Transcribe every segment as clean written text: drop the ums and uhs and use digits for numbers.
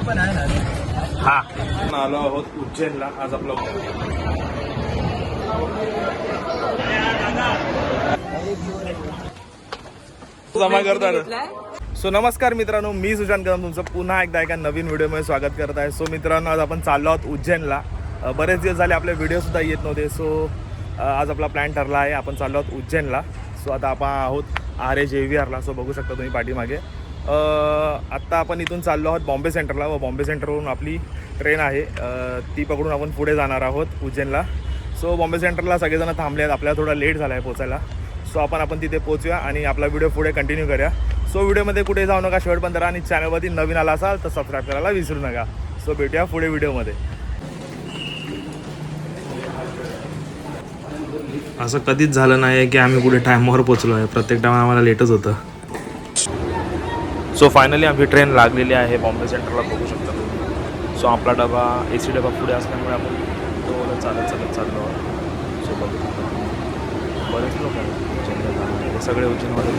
हा आलो आहोत उज्जैनला आज आपला जमा करतात. सो नमस्कार मित्रांनो, मी सुशांत कदम तुमचं पुन्हा एकदा एका नवीन व्हिडिओमध्ये स्वागत करत आहे. सो मित्रांनो, आज आपण चाललो आहोत उज्जैनला. बरेच दिवस झाले आपले व्हिडिओसुद्धा येत नव्हते. सो आज आपला प्लॅन ठरला आहे, आपण चाललो आहोत उज्जैनला. सो आता आपण आहोत RAJVRला. सो बघू शकता तुम्ही पाठीमागे. आत्ता आपण इथून चाललो आहोत बॉम्बे सेंटरला व बॉम्बे सेंटरवरून आपली ट्रेन आहे, ती पकडून आपण पुढे जाणार आहोत उज्जैनला. सो बॉम्बे सेंटरला सगळेजण थांबले आहेत, आपल्याला थोडा लेट झाला आहे पोचायला. सो आपण तिथे पोचूया आणि आपला व्हिडिओ पुढे कंटिन्यू करूया. सो व्हिडिओमध्ये कुठे जाऊ नका, शेवटपर्यंत राहा आणि चॅनलवरती नवीन आला असाल तर सबस्क्राईब करायला विसरू नका. सो भेटूया पुढे व्हिडिओमध्ये. असं कधीच झालं नाही की आम्ही कुठे टायमावर पोचलो आहे, प्रत्येक टायमा आम्हाला लेटच होतं. सो फायनली आमची ट्रेन लागलेली आहे बॉम्बे सेंटरला, बघू शकता तुम्ही. सो आपला डबा AC डबा पुढे असल्यामुळे आपण तो चालत चाललो आहोत. सो बघू शकता बरेच लोक आहेत उज्जैनला, हे सगळे उज्जैनमध्ये.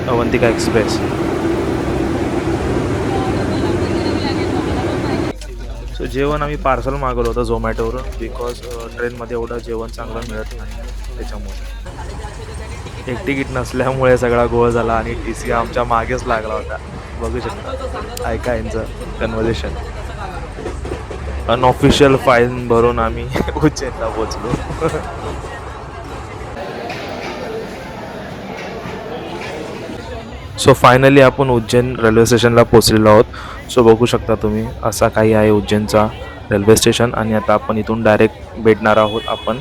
अवंतिका एक्सप्रेस. सो जेवण आम्ही पार्सल मागवलं होतं झोमॅटोवरून, बिकॉज ट्रेनमध्ये एवढं जेवण चांगलं मिळत नाही, त्याच्यामुळे. एक तिकीट नसल्यामुळे सगळा गोळ झाला आणि TC आमच्या मागेच लागला होता. बघू शकता, ऐका यांचं कन्व्हर्सेशन. अनऑफिशियल फाईन भरून आम्ही उज्जैनला पोचलो. सो फायनली आपण उज्जैन रेल्वे स्टेशनला पोचलेलो आहोत. सो बघू शकता तुम्ही, असा काही आहे उज्जैनचा रेल्वे स्टेशन. आणि आता आपण इथून डायरेक्ट भेटणार आहोत आपण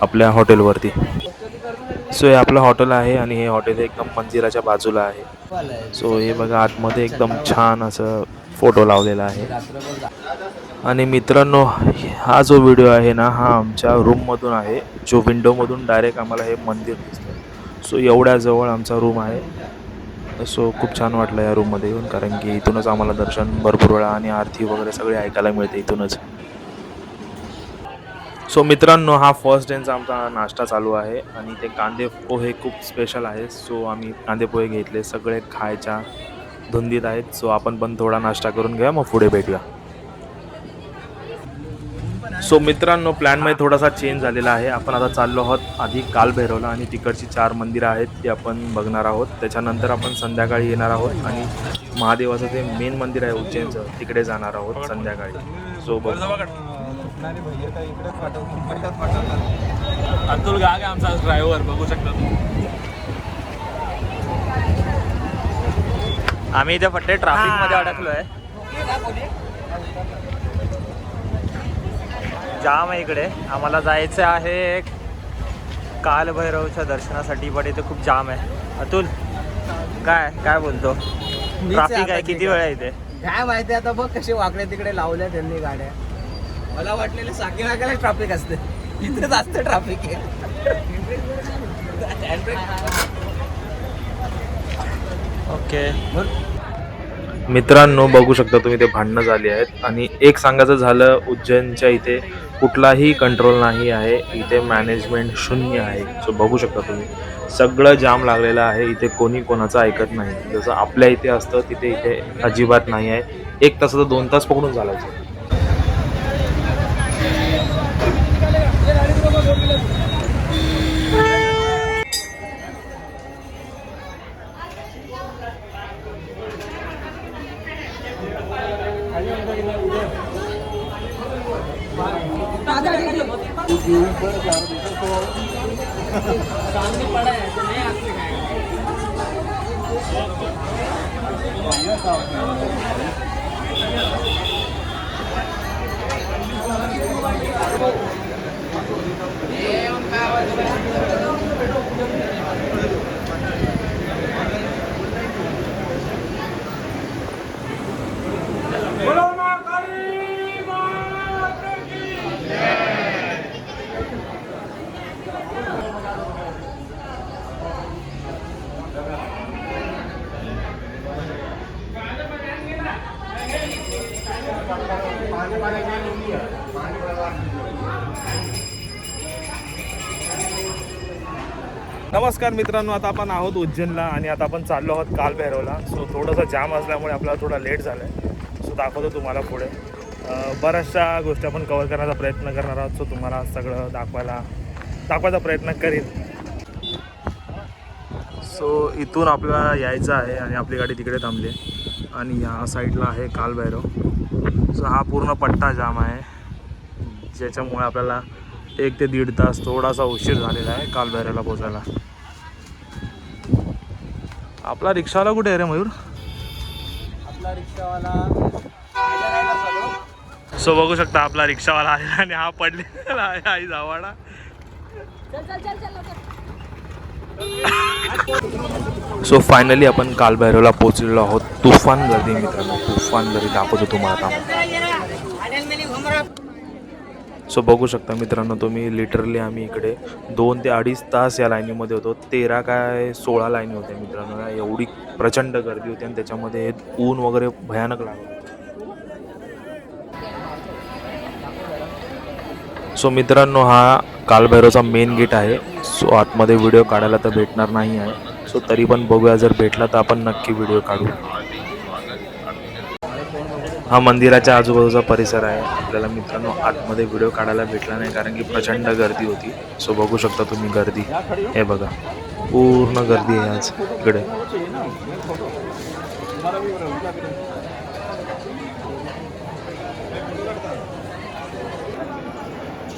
आपल्या हॉटेलवरती. सो हे आपलं हॉटेल आहे आणि हे हॉटेल एकदम मंदिराच्या बाजूला आहे. सो हे बघा, आतमध्ये एकदम छान असं फोटो लावलेला आहे. आणि मित्रांनो, हा जो व्हिडिओ आहे ना, हा आमच्या रूममधून आहे, जो विंडोमधून डायरेक्ट आम्हाला हे मंदिर दिसतं. सो एवढ्या जवळ आमचा रूम आहे. सो खूप छान वाटलं या रूममध्ये येऊन, कारण की इथूनच आम्हाला दर्शन भरपूर वेळा आणि आरती वगैरे सगळे ऐकायला मिळते इथूनच. सो मित्रांनो, हा फर्स्ट डेचा आमचा नाश्ता चालू आहे आणि ते कांदे पोहे खूप स्पेशल आहे. सो आम्ही कांदे पोहे घेतले, सगळे खायच्या धुंदीत आहेत. सो आपण पण थोडा नाश्ता करून घ्या, मग पुढे भेटूया. सो मित्रांनो, प्लॅनमध्ये थोडासा चेंज झालेला आहे. आपण आता चाललो आहोत आधी कालभैरवला आणि तिकडची 4 मंदिरं आहेत ती आपण बघणार आहोत. त्याच्यानंतर आपण संध्याकाळी येणार आहोत आणि महादेवाचं जे मेन मंदिर आहे उज्जैनचं, तिकडे जाणार आहोत संध्याकाळी. सो अतुल गाग आहे आमचा ड्रायव्हर, बघू शकता तुम्ही. आम्ही इथे फक्त ट्रॅफिक मध्ये अडकलोय. जाम आहे इकडे. आम्हाला जायचं आहे कालभैरवच्या दर्शनासाठी, पण इथे खूप जाम आहे. अतुल काय बोलतो? ट्रॅफिक आहे, किती वेळ आहे इथे? काय माहिती आता, बघ कसे वाकडे तिकडे लावल्या त्यांनी गाड्या. मला वाटलेलं साकी नाक्याला ट्रॅफिक असते, इथे जास्त ट्रॅफिक आहे. ओके मित्रांनो, बघू शकता तुम्ही, ते भांडणं झाली आहेत. आणि एक सांगायचं झालं, उज्जैनच्या इथे कुठलाही कंट्रोल नाही आहे, इथे मॅनेजमेंट शून्य आहे. सो बघू शकता तुम्ही, सगळं जाम लागलेलं आहे. इथे कोणी कोणाचं ऐकत नाही. जसं आपल्या इथे असतं तिथे इथे अजिबात नाही आहे. 1 तासाचं 2 तास पकडून चालायचं. नमस्कार मित्रांनो, आता आपण आहोत उज्जैनला आणि आता आपण चाललो आहोत कालभैरवला. सो थोडंसं जाम असल्यामुळे आपल्याला थोडा लेट झालं आहे. सो दाखवतो तुम्हाला पुढे. बऱ्याचशा गोष्टी आपण कवर करण्याचा प्रयत्न करणार आहोत. सो तुम्हाला सगळं दाखवायचा प्रयत्न करीन. सो इथून आपल्याला यायचं आहे आणि आपली गाडी तिकडे थांबली आहे आणि या साईडला आहे कालभैरव. सो हा पूर्ण पट्टा जाम आहे, ज्याच्यामुळे आपल्याला 1 ते 1.5 तास थोडासा उशीर झालेला आहे कालभैरवला पोचायला. आपला रिक्षावाला कुठे आहे रे मयूर? आपला रिक्षावाला सो बघू शकता आपला रिक्षावाला आहे आणि हा पडलेला आहे आई जावाडा. सो फायनली आपण कालभैरवला पोहोचलेलो आहोत. तुफान गर्दी मित्रांनो, तुफान गर्दी दाखवतो तुम्हाला. सो बघू शकता मित्रांनो तुम्ही, लिटरली आम्ही इकडे 2 ते 2.5 तास या लाईनीमध्ये होतो. 13 काय 16 लाईनी होत्या मित्रांनो. एवढी प्रचंड गर्दी होती आणि त्याच्यामध्ये ऊन वगैरे भयानक लागत होतं. सो मित्रांनो हा कालभैरवचा मेन गेट आहे. सो आतमध्ये व्हिडिओ काढायला तर भेटणार नाही आहे. सो तरी पण बघूया, जर भेटला तर आपण नक्की व्हिडिओ काढू. हा मंदिराच्या आजूबाजूचा परिसर आहे. आपल्याला मित्रांनो आतमध्ये व्हिडिओ काढायला भेटला नाही कारण की प्रचंड गर्दी होती. सो बघू शकता तुम्ही गर्दी, हे बघा पूर्ण गर्दी आहे आज इकडे.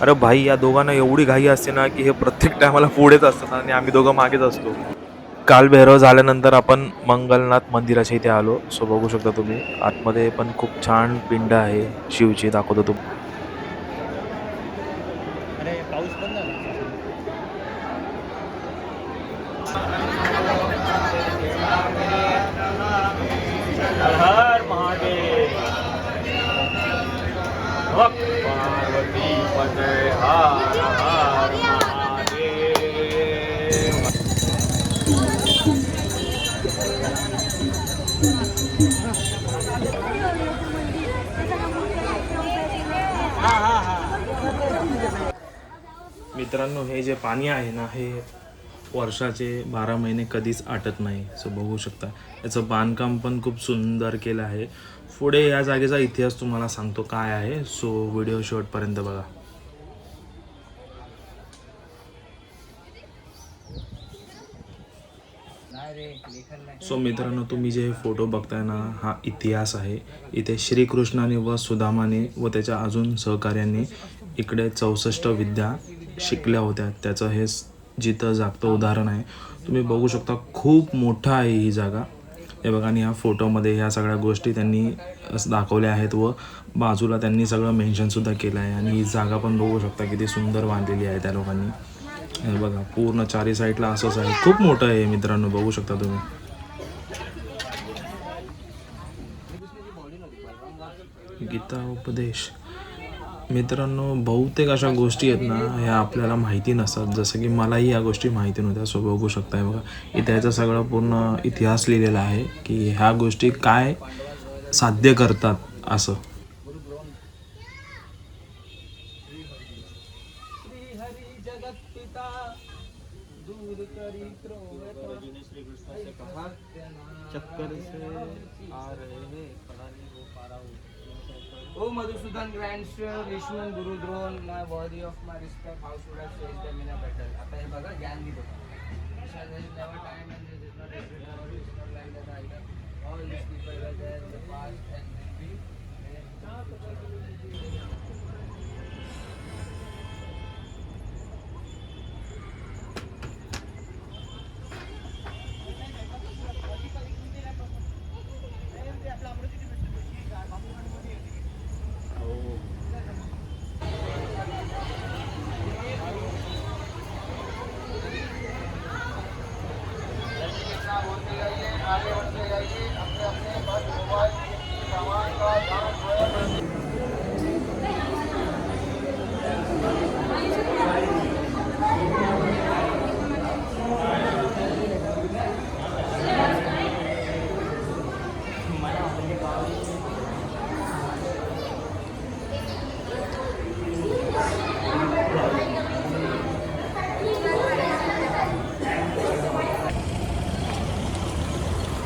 अरे भाई, या दोघांना एवढी घाई असते ना की हे प्रत्येक टायमाला पुढेच असतात आणि आम्ही दोघं मागेच असतो. कालभैरव झाल्यानंतर आपण मंगलनाथ मंदिराच्या इथे आलो. सो बघू शकता तुम्ही आतमध्ये पण खूप छान पिंड आहे शिवची, दाखवतो तुम्ही. मित्रांनो हे जे पाणी आहे ना, हे वर्षाचे 12 महिने कधीच आटत नाही. सो बघू शकता याचं बांधकाम पण खूप सुंदर केलं आहे. पुढे या जागेचा इतिहास तुम्हाला सांगतो काय आहे. सो व्हिडिओ शेवटपर्यंत बघा. सो मित्रांनो तुम्ही जे फोटो बघताय ना, हा इतिहास आहे. इथे श्रीकृष्णाने व सुदामाने व त्याच्या अजून सहकार्याने इकडे 64 विद्या शिकल्या होत्या. त्याचं हे जिथं जागतं उदाहरण आहे. तुम्ही बघू शकता खूप मोठं आहे ही जागा, हे बघा. आणि ह्या फोटोमध्ये ह्या सगळ्या गोष्टी त्यांनी दाखवल्या आहेत व बाजूला त्यांनी सगळं मेन्शनसुद्धा केलं आहे. आणि ही जागा पण बघू शकता किती सुंदर बांधलेली आहे त्या लोकांनी. हे बघा पूर्ण चारी साईडला असंच आहे. खूप मोठं आहे मित्रांनो, बघू शकता तुम्ही. गीता उपदेश मित्रांनो, बहुतेक अशा गोष्टी आहेत ना ह्या आपल्याला माहिती नसतात. जसं की मलाही या गोष्टी माहिती नव्हत्या. सो बघू शकताय बघा इथे याचा सगळा पूर्ण इतिहास लिहिलेला आहे की ह्या गोष्टी काय साध्य करतात असं. Oh Madhusudan Grandster, Vishnu Guru Drone, my worthy of my respect, how should I face them in a battle? आता हे बघा ज्ञान दिलं. There is never time and there is not every time, it is not like that either. All these people were there in the past and will be.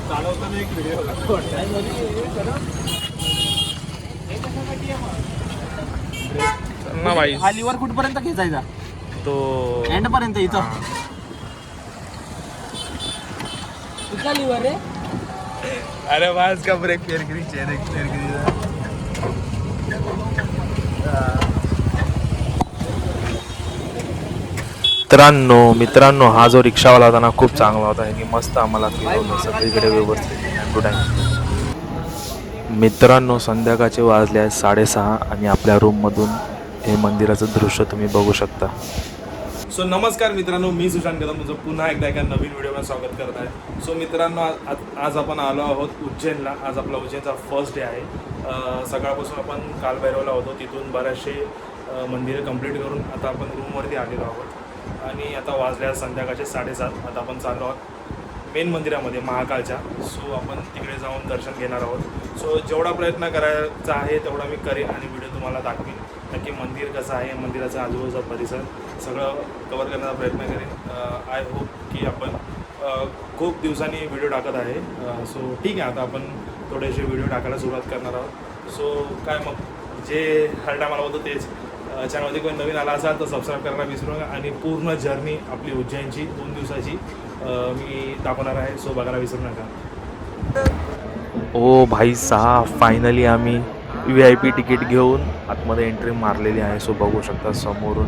चालवताना एक video ना भाई हा लिव्हर कुठपर्यंत खेचायचा? तो एंड पर्यंत इथं. इथला लिव्हर रे. अरे वाज का ब्रेक फेरगिरी चेहरे फेरगिरी. मित्रांनो हा जो रिक्षावाला होता ना खूप चांगला होता. यांनी मस्त आम्हाला फिरवलं सगळीकडे व्यवस्थित. मित्रांनो संध्याकाळचे वाजले आहेत 6:30 आणि आपल्या रूममधून हे मंदिराचं दृश्य तुम्ही बघू शकता. सो नमस्कार मित्रांनो, मी सुशांत कदम तुमचं पुन्हा एकदा एका नवीन व्हिडिओमध्ये स्वागत करत आहे. सो मित्रांनो आज आपण आलो आहोत उज्जैनला. आज आपला उज्जैनचा फर्स्ट डे आहे. सकाळपासून आपण कालभैरवला होतो, तिथून बरेचसे मंदिरं कंप्लीट करून आता आपण रूमवरती आलेलो आहोत आणि आता वाजल्या संध्याकाळचे 7:30. आता आपण चाललो आहोत मेन मंदिरामध्ये महाकालच्या. सो आपण तिकडे जाऊन दर्शन घेणार आहोत. सो जेवढा प्रयत्न करायचा आहे तेवढा मी करेन आणि व्हिडिओ तुम्हाला दाखवीन. नक्की मंदिर कसं आहे, मंदिराचा आजूबाजूचा परिसर सगळं कवर करण्याचा प्रयत्न करेन. आय होप की आपण खूप दिवसांनी व्हिडिओ टाकत आहे. सो ठीक आहे, आता आपण थोडेसे व्हिडिओ टाकायला सुरुवात करणार आहोत. सो काय मग जे हर टायमाला होतं तेच. चॅनलमध्ये कोणी नवीन आला असाल तर सबस्क्राईब करायला विसरू नका आणि पूर्ण जर्नी आपली उज्जैनची 2 दिवसाची मी दाखवणार आहे. सो बघायला विसरू नका. ओ भाई साहब, फायनली आम्ही VIP तिकीट घेऊन आतमध्ये एंट्री मारलेली आहे. सो बघू शकता समोरून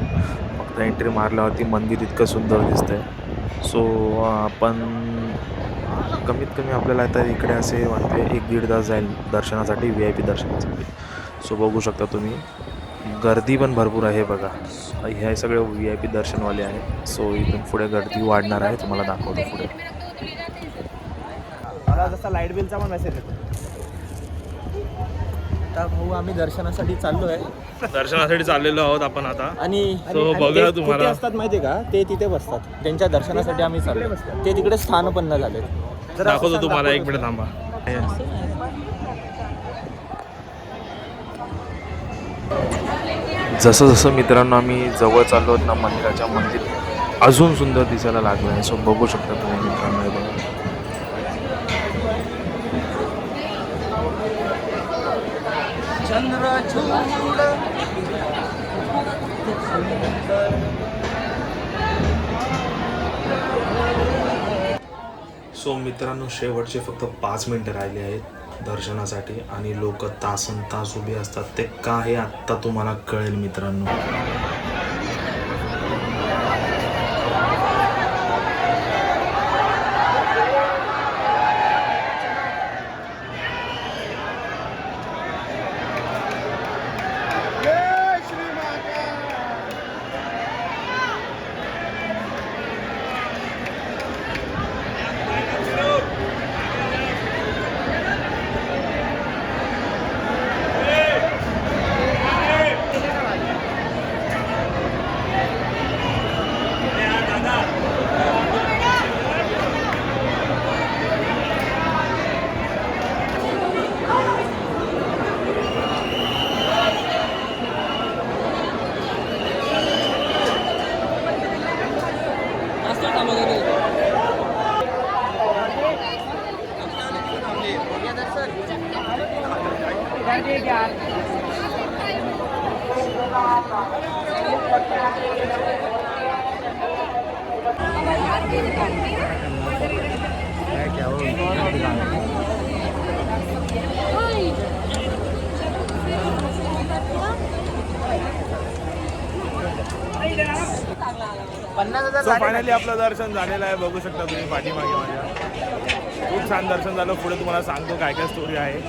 फक्त एंट्री मारल्यावरती मंदिर इतकं सुंदर दिसतंय. सो आपण कमीत कमी आपल्याला आता इकडे असे वाटते 1-1.5 तास जाईल दर्शनासाठी, VIP दर्शनासाठी. सो बघू शकता तुम्ही गर्दी पण भरपूर आहे बघा. हे सगळे VIP दर्शनवाले आहे. सो इथून पुढे गर्दी वाढणार आहे, तुम्हाला दाखवतो पुढे. मला जसा लाईट बिलचा पण मेसेज येतो. आता भाऊ आम्ही दर्शनासाठी चाललो आहे. दर्शनासाठी चाललेलो आहोत आपण आता. आणि बघूया तुम्हाला असतात माहिती आहे का, ते तिथे बसतात. त्यांच्या दर्शनासाठी आम्ही चाललो. ते तिकडे स्थानपन्न झाले. दाखवतो तुम्हाला, 1 मिनिट थांबा. जसं जसं मित्रांनो आम्ही जवळ चाललो ना मंदिराच्या, मंदिर अजून सुंदर दिसायला लागलं आहे. सो बघू शकता तुम्ही मित्रांनो. हे बघा सो मित्रांनो शेवटचे फक्त 5 मिनिटं राहिले आहेत दर्शनासाठी आणि लोक तासन तास उभे असतात. ते का हे आत्ता तुम्हाला कळेल मित्रांनो. सो फायनली आपलं दर्शन झालेलं आहे. बघू शकता तुम्ही पाठीमागे माझ्या. खूप छान दर्शन झालं. पुढे तुम्हाला सांगतो काय काय स्टोरी आहे.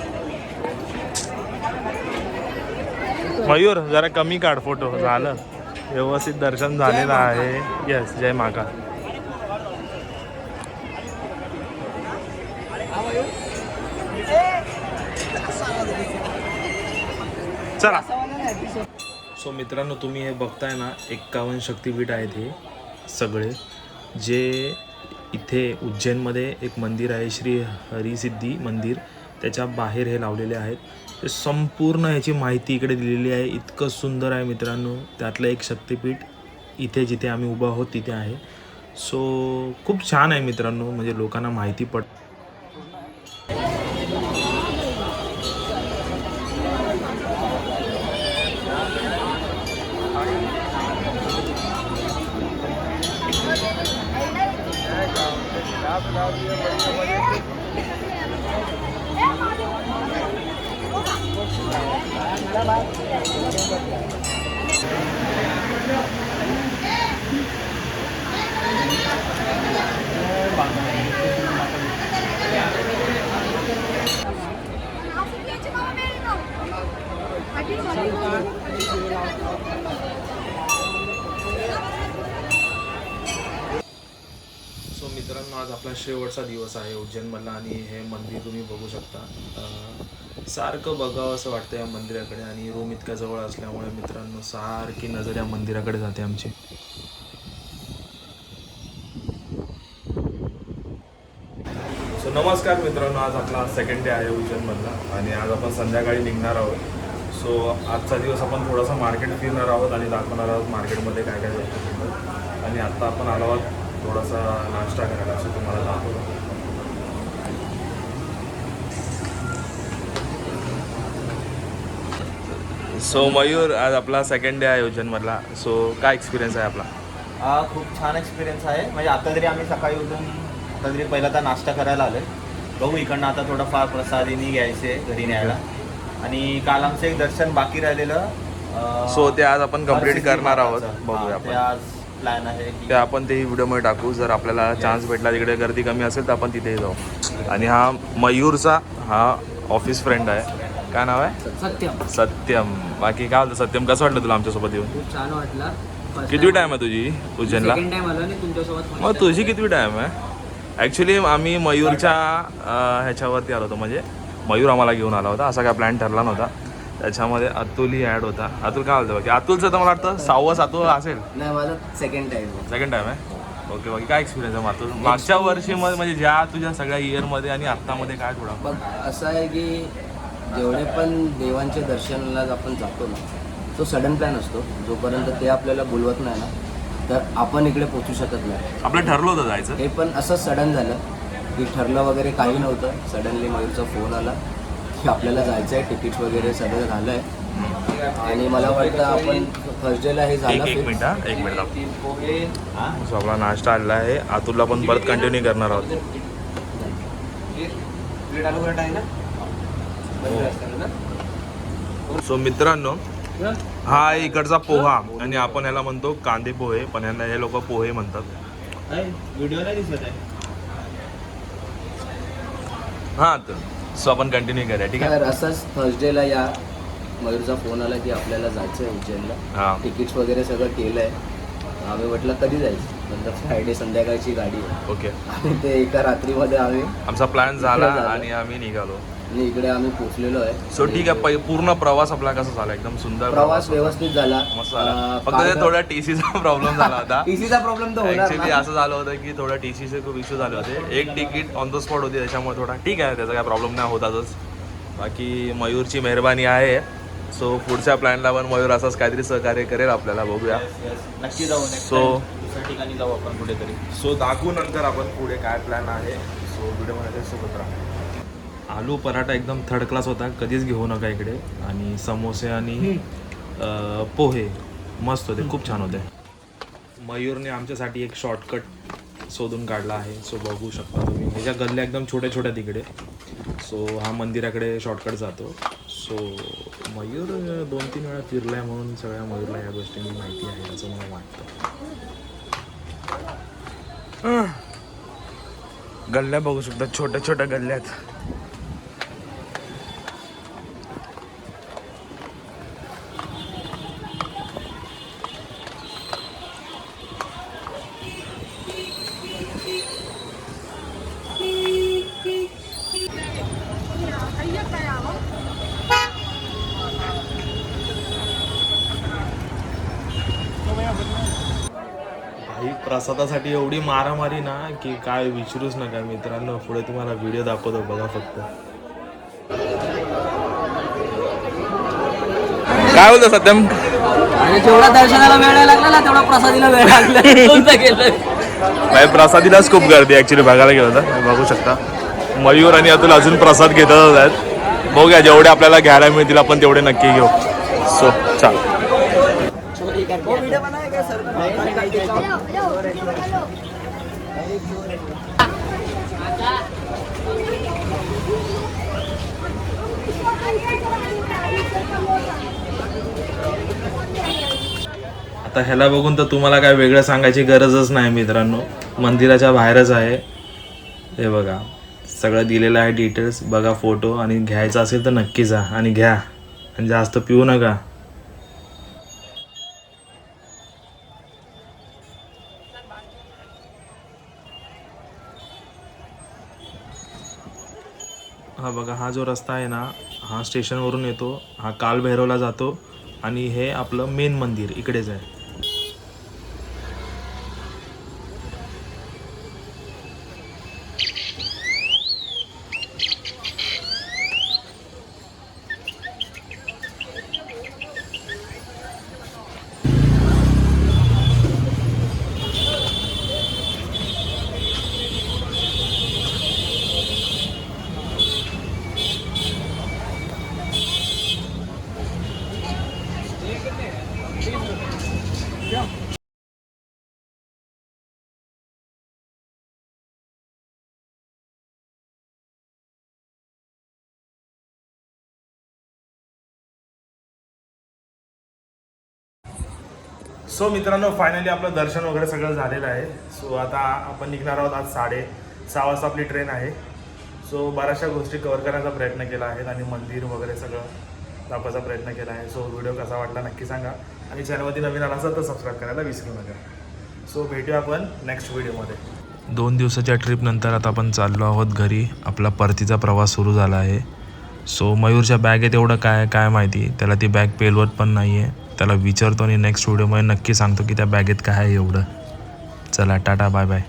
मयूर जरा कमी काढ फोटो. झालं व्यवस्थित दर्शन झालेलं आहे. येस, जय महाकाल. चला. सो मित्रांनो तुम्ही हे बघताय ना, 51 शक्तिपीठ आहेत हे सगळे. जे इथे उज्जैनमध्ये एक मंदिर आहे श्री हरिसिद्धी मंदिर, त्याच्या बाहेर हे लावलेले आहेत. ते संपूर्ण ह्याची माहिती इकडे दिलेली आहे. इतकं सुंदर आहे मित्रांनो. त्यातलं एक शक्तिपीठ इथे जिथे आम्ही उभा आहोत तिथे आहे. सो खूप छान आहे मित्रांनो, म्हणजे लोकांना माहिती पड. सो मित्रांनो, आज आपला शेवटचा दिवस आहे उज्जैनमधला आणि हे मंदिर तुम्ही बघू शकता. सारखं बघावं असं वाटतं या मंदिराकडे आणि रूम इतक्या जवळ असल्यामुळे मित्रांनो सारखी नजर या मंदिराकडे जाते आमची. सो नमस्कार मित्रांनो, आज आपला सेकंड डे आहे उज्जैनमधला आणि आज आपण संध्याकाळी निघणार आहोत. सो आजचा दिवस आपण थोडासा मार्केट फिरणार आहोत आणि दाखवणार आहोत मार्केटमध्ये काय काय भेटतं. आणि आत्ता आपण आलो आहोत थोडासा नाश्ता करायला, असं तुम्हाला दाखवतो. सो मयूर, आज आपला सेकंड डे आहे उज्जैनमधला. सो काय एक्सपिरियन्स आहे आपला? खूप छान एक्सपिरियन्स आहे. म्हणजे आता तरी आम्ही सकाळी उठून आता तरी पहिला तर नाश्ता करायला आलोय. बघू इकडनं आता थोडंफार प्रसादिनी घ्यायचे घरी न्यायला. आणि काल आमचं एक दर्शन बाकी राहिलेलं, सो ते आज आपण कंप्लीट हरसिद्धी करणार आहोत. माताचं. बघूया ते आपण. आज प्लॅन आहे की ते आपण ते व्हिडिओमध्ये टाकू. जर आपल्याला चान्स भेटला, तिकडे गर्दी कमी असेल तर आपण तिथेही जाऊ. आणि हा मयूरचा हा ऑफिस फ्रेंड आहे. काय नाव आहे? सत्यम. सत्यम. बाकी काय होतं सत्यम, कसं वाटलं तुला आमच्यासोबत येऊन? खूप छान वाटला. कितवी टाइम आहे तुझी उज्जैनला? सेकंड टाइम आलो आणि तुमच्यासोबत. मग तुझी कितवी टाइम आहे? ॲक्च्युली आम्ही मयूरच्या ह्याच्यावरती आलो होतो. म्हणजे मयूर आम्हाला घेऊन आला होता. असा काय प्लॅन ठरला नव्हता. त्याच्यामध्ये अतुलही ॲड होता. अतुल काय बोलतो बाकी? अतुलचं तर मला वाटतं 6वं 7वं असेल. नाही, माझा सेकंड टाइम. सेकंड टाइम आहे. ओके. बाकी काय एक्सपिरियन्स आहे अतुल मागच्या वर्षी म्हणजे ज्या तुझ्या सगळ्या इयरमध्ये आणि आत्तामध्ये काय थोडा? बघ, असं आहे की जेवढे पण देवांचे दर्शनाला आपण जातो ना, तो सडन प्लॅन असतो. जोपर्यंत ते आपल्याला बोलवत नाही ना, तर आपण इकडे पोचू शकत नाही. आपलं ठरलं होतं जायचं. हे पण असं सडन झालं की ठरलं वगैरे काही नव्हतं. सडनली मयूरचा फोन आला की आपल्याला जायचं आहे, तिकीट्स वगैरे सगळं झालं आहे. आणि मला वाटतं आपण थर्सडेला हे झालं. एक मिनिट हा, एक मिनिट. सो आपला नाश्ता आलेला आहे. अतुलला पण परत कंटिन्यू करणार आहोत. सो मित्रांनो, हा आहे इकडचा पोहा आणि आपण ह्याला म्हणतो कांदे पोहे, पण ह्यांना हे लोक पोहे म्हणतात. व्हिडिओ नाही दिसत आहे. हां, तर सो आपण कंटिन्यू करूया. ठीक आहे. तर असंच थर्सडेला या मयूरचा फोन आला की आपल्याला जायचं आहे उज्जैनला. हां, तिकीट्स वगैरे सगळं केलं आहे. आम्ही म्हटलं कधी जायचं, नंतर फ्रायडे संध्याकाळची गाडी आहे. ओके. आणि ते एका रात्रीमध्ये आम्ही आमचा प्लॅन झाला झाला. आणि आम्ही निघालो. आणि इकडे आम्ही पोचलेलो आहे. सो ठीक आहे. पूर्ण प्रवास आपला कसा झाला? एकदम सुंदर प्रवास व्यवस्थित झाला. मस्त झाला. फक्त ते थोडा टीसीचा प्रॉब्लेम झाला होता. टीसीचा प्रॉब्लेम तर होणार ऍक्च्युली ना. असं झालं होतं की थोडा टीसीचे खूप इश्यू झाले होते. एक तिकीट ऑन द स्पॉट होती, त्याच्यामुळे थोडा ठीक आहे, त्याचा काय प्रॉब्लेम नाही होतातच. बाकी मयूरची मेहरबानी आहे. सो पुढच्या प्लॅनला पण मयूर असंच काहीतरी सहकार्य करेल आपल्याला. बघूया. नक्की जाऊ. सो दुसऱ्या ठिकाणी जाऊ आपण कुठेतरी. सो दाखवू नंतर आपण पुढे काय प्लॅन आहे. सो व्हिडिओमध्ये सोबत राहा. आलू पराठा एकदम थर्ड क्लास होता, कधीच घेऊ नका इकडे. आणि समोसे आणि पोहे मस्त होते, खूप छान होते. मयूरने आमच्यासाठी एक शॉर्टकट शोधून काढला आहे. सो बघू शकता तुम्ही, ह्याच्या गल्ल्या एकदम छोट्या छोट्या तिकडे. सो हा मंदिराकडे शॉर्टकट जातो. सो मयूर 2-3 वेळा फिरला आहे म्हणून सगळ्या मयूरला या गोष्टींची माहिती आहे असं मला वाटतं. गल्ल्या बघू शकता, छोट्या छोट्या गल्ल्यात. प्रसादासाठी एवढी मारामारी ना की काय विचारूच नका मित्रांनो. पुढे तुम्हाला व्हिडिओ दाखवतो, बघा फक्त. काय बोलतो सत्यम? आणि जेवढा दर्शनाला वेळ लागला ना, तेवढा प्रसादीला वेळ लागला. नाही, प्रसादीलाच खूप गर्दी ऍक्च्युली बघायला गेलं तर. बघू शकता मयूर आणि अतुल अजून प्रसाद घेतच आहेत. बघूया जेवढे आपल्याला घ्यायला मिळतील आपण तेवढे नक्की घेऊ. सो चाल. आता ह्याला बघून तर तुम्हाला काय वेगळं सांगायची गरजच नाही मित्रांनो, मंदिराच्या बाहेरच आहे. हे बघा सगळं दिलेलं आहे डिटेल्स, बघा फोटो, आणि घ्यायचं असेल तर नक्की जा आणि घ्या आणि जास्त पिऊ नका. हा बघा, हा जो रस्ता आहे ना, हा स्टेशनवरून येतो, हा कालभैरवला जातो आणि हे आपलं मेन मंदिर इकडेच आहे. सो मित्रांनो, फायनली आपलं दर्शन वगैरे सगळं झालेलं आहे. सो आता आपण निघणार आहोत. आज 6:30 वाजता आपली ट्रेन आहे. सो बऱ्याचशा गोष्टी कव्हर करण्याचा प्रयत्न केला आहे आणि मंदिर वगैरे सगळं दाखवायचा प्रयत्न केला आहे. सो व्हिडिओ कसा वाटला नक्की सांगा आणि चॅनलवरती नवीन आला असेल तर सबस्क्राईब करायला विसरू नका. सो भेटूया आपण नेक्स्ट व्हिडिओमध्ये. 2 दिवसाच्या ट्रिपनंतर आता आपण चाललो आहोत घरी. आपला परतीचा प्रवास सुरू झाला आहे. सो मयूरच्या बॅगेत एवढं काय माहिती, त्याला ती बॅग पेलवत पण नाही आहे. त्याला विचारतो आणि नेक्स्ट व्हिडिओमध्ये नक्की सांगतो की त्या बॅगेत काय आहे एवढं. चला, टाटा, बाय बाय.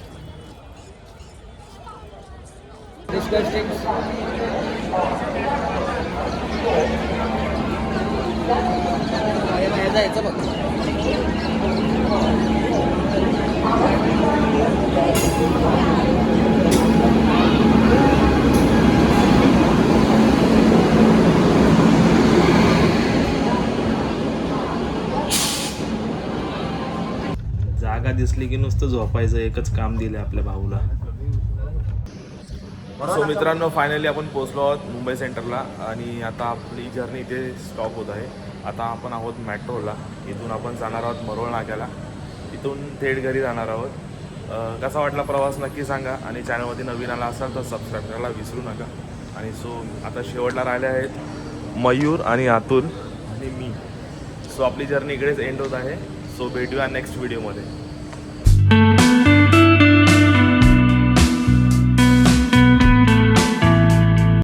जागा दिसली की नुसतं झोपायचं, एकच काम दिलं आपल्या भाऊला. सो मित्रांनो, फायनली आपण पोहोचलो आहोत मुंबई सेंटरला आणि आता आपली जर्नी इथे स्टॉप होत आहे. आता आपण आहोत मेट्रोला. इथून आपण जाणार आहोत मरोळ नाक्याला. इथून थेट घरी जाणार आहोत. कसा वाटला प्रवास नक्की सांगा आणि चॅनलवरती नवीन आला असाल तर सबस्क्राईब करायला विसरू नका. आणि सो आता शेवटला राहिले आहेत मयूर आणि अतुल आणि मी. सो आपली जर्नी इकडेच एंड होत आहे. सो भेटूया नेक्स्ट व्हिडिओमध्ये.